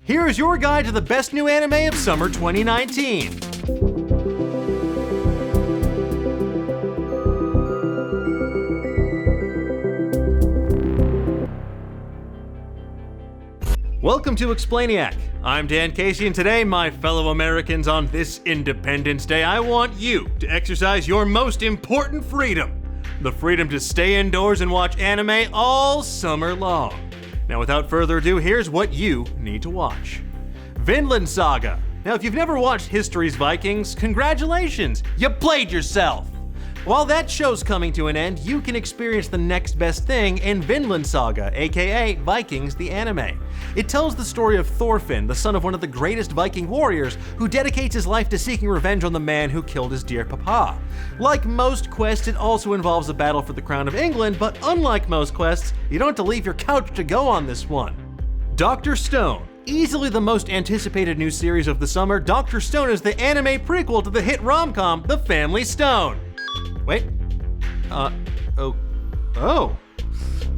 Here is your guide to the best new anime of summer 2019. Welcome to Explainiac. I'm Dan Casey, and today, my fellow Americans, on this Independence Day, I want you to exercise your most important freedom. The freedom to stay indoors and watch anime all summer long. Now, without further ado, here's what you need to watch. Vinland Saga. Now, if you've never watched history's Vikings, congratulations, you played yourself. While that show's coming to an end, you can experience the next best thing in Vinland Saga, aka Vikings the anime. It tells the story of Thorfinn, the son of one of the greatest Viking warriors, who dedicates his life to seeking revenge on the man who killed his dear papa. Like most quests, it also involves a battle for the crown of England, but unlike most quests, you don't have to leave your couch to go on this one. Dr. Stone. Easily the most anticipated new series of the summer, Dr. Stone is the anime prequel to the hit rom-com, The Family Stone. Wait.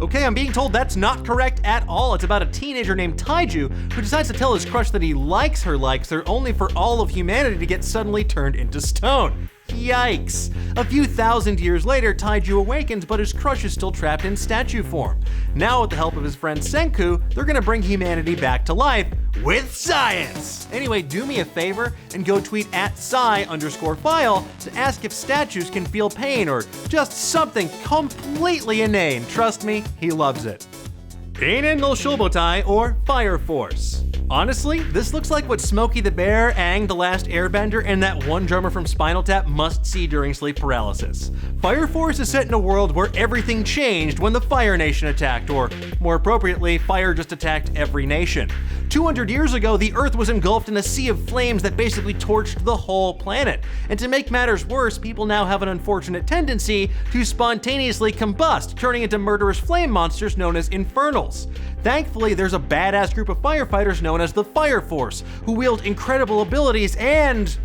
Okay, I'm being told that's not correct at all. It's about a teenager named Taiju who decides to tell his crush that he likes her only for all of humanity to get suddenly turned into stone. Yikes. A few thousand years later, Taiju awakens, but his crush is still trapped in statue form. Now, with the help of his friend Senku, they're gonna bring humanity back to life with science. Anyway, do me a favor and go tweet at @sci_file to ask if statues can feel pain or just something completely inane. Trust me, he loves it. Einen no Shobotai, or Fire Force. Honestly, this looks like what Smokey the Bear, Aang the Last Airbender, and that one drummer from Spinal Tap must see during sleep paralysis. Fire Force is set in a world where everything changed when the Fire Nation attacked, or more appropriately, fire just attacked every nation. 200 years ago, the Earth was engulfed in a sea of flames that basically torched the whole planet. And to make matters worse, people now have an unfortunate tendency to spontaneously combust, turning into murderous flame monsters known as infernals. Thankfully, there's a badass group of firefighters known as the Fire Force, who wield incredible abilities and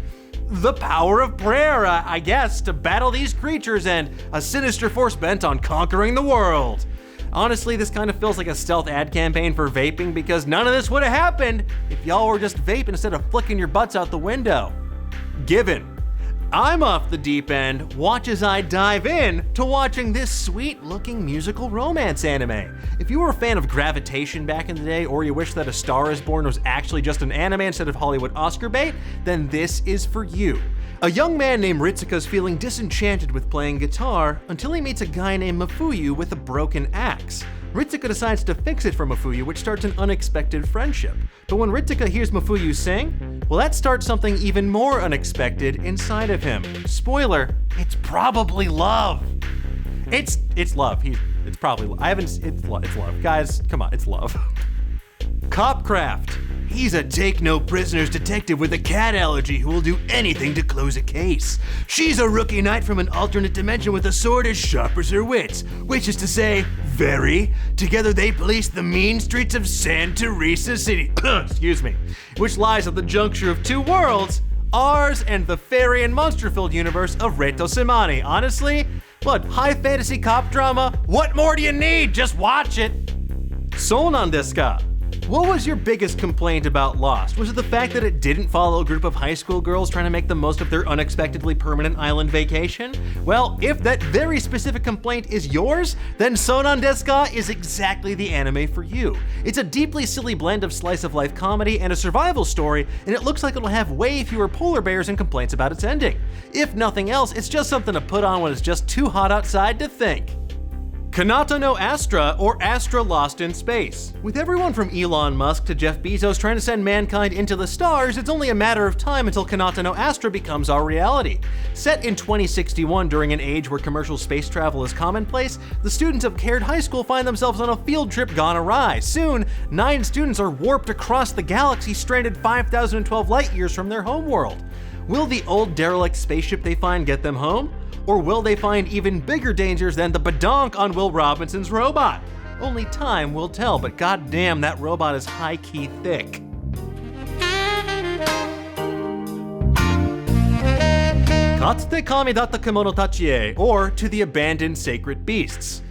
the power of prayer, I guess, to battle these creatures and a sinister force bent on conquering the world. Honestly, this kind of feels like a stealth ad campaign for vaping, because none of this would have happened if y'all were just vaping instead of flicking your butts out the window. Given. I'm off the deep end. Watch as I dive in to watching this sweet-looking musical romance anime. If you were a fan of Gravitation back in the day, or you wish that A Star is Born was actually just an anime instead of Hollywood Oscar bait, then this is for you. A young man named Ritsuka is feeling disenchanted with playing guitar until he meets a guy named Mafuyu with a broken axe. Ritsuka decides to fix it for Mafuyu, which starts an unexpected friendship. But when Ritsuka hears Mafuyu sing, well, that starts something even more unexpected inside of him. Spoiler, it's probably love. It's love. It's probably love. It's love. Guys, come on, it's love. Copcraft. He's a take-no-prisoners detective with a cat allergy who will do anything to close a case. She's a rookie knight from an alternate dimension with a sword as sharp as her wits, which is to say, very. Together they police the mean streets of San Teresa City, excuse me, which lies at the juncture of two worlds, ours and the fairy and monster-filled universe of Reto Semani. Honestly, what, high fantasy cop drama? What more do you need? Just watch it. Sounan desu ka? What was your biggest complaint about Lost? Was it the fact that it didn't follow a group of high school girls trying to make the most of their unexpectedly permanent island vacation? Well, if that very specific complaint is yours, then Sounan desu ka is exactly the anime for you. It's a deeply silly blend of slice of life comedy and a survival story, and it looks like it'll have way fewer polar bears and complaints about its ending. If nothing else, it's just something to put on when it's just too hot outside to think. Kanata no Astra, or Astra Lost in Space. With everyone from Elon Musk to Jeff Bezos trying to send mankind into the stars, it's only a matter of time until Kanata no Astra becomes our reality. Set in 2061 during an age where commercial space travel is commonplace, the students of Caird High School find themselves on a field trip gone awry. Soon, 9 students are warped across the galaxy, stranded 5,012 light years from their homeworld. Will the old derelict spaceship they find get them home? Or will they find even bigger dangers than the badonk on Will Robinson's robot? Only time will tell, but goddamn, that robot is high-key thick. Katsute kami datta kemono tachi e, or To the Abandoned Sacred Beasts.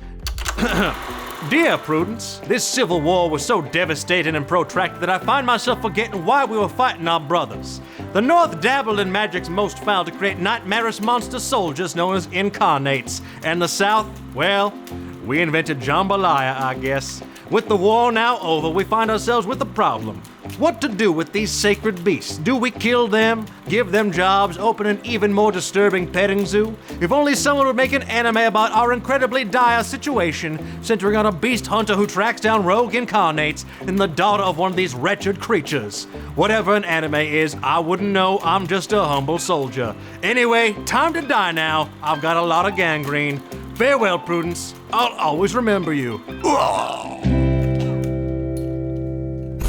Dear Prudence, this civil war was so devastating and protracted that I find myself forgetting why we were fighting our brothers. The North dabbled in magic's most foul to create nightmarish monster soldiers known as incarnates. And the South, well, we invented jambalaya, I guess. With the war now over, we find ourselves with a problem. What to do with these sacred beasts? Do we kill them, give them jobs, open an even more disturbing petting zoo? If only someone would make an anime about our incredibly dire situation, centering on a beast hunter who tracks down rogue incarnates and the daughter of one of these wretched creatures. Whatever an anime is, I wouldn't know, I'm just a humble soldier. Anyway, time to die now. I've got a lot of gangrene. Farewell, Prudence. I'll always remember you.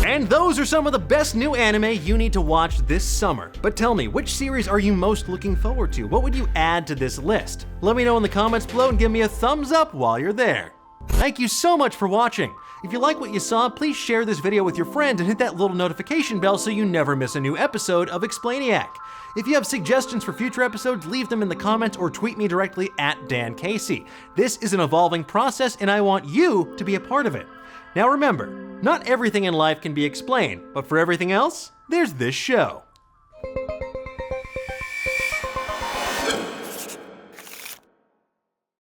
And those are some of the best new anime you need to watch this summer. But tell me, which series are you most looking forward to? What would you add to this list? Let me know in the comments below and give me a thumbs up while you're there. Thank you so much for watching. If you like what you saw, please share this video with your friend and hit that little notification bell so you never miss a new episode of Explainiac. If you have suggestions for future episodes, leave them in the comments or tweet me directly at Dan Casey. This is an evolving process and I want you to be a part of it. Now remember, not everything in life can be explained, but for everything else, there's this show.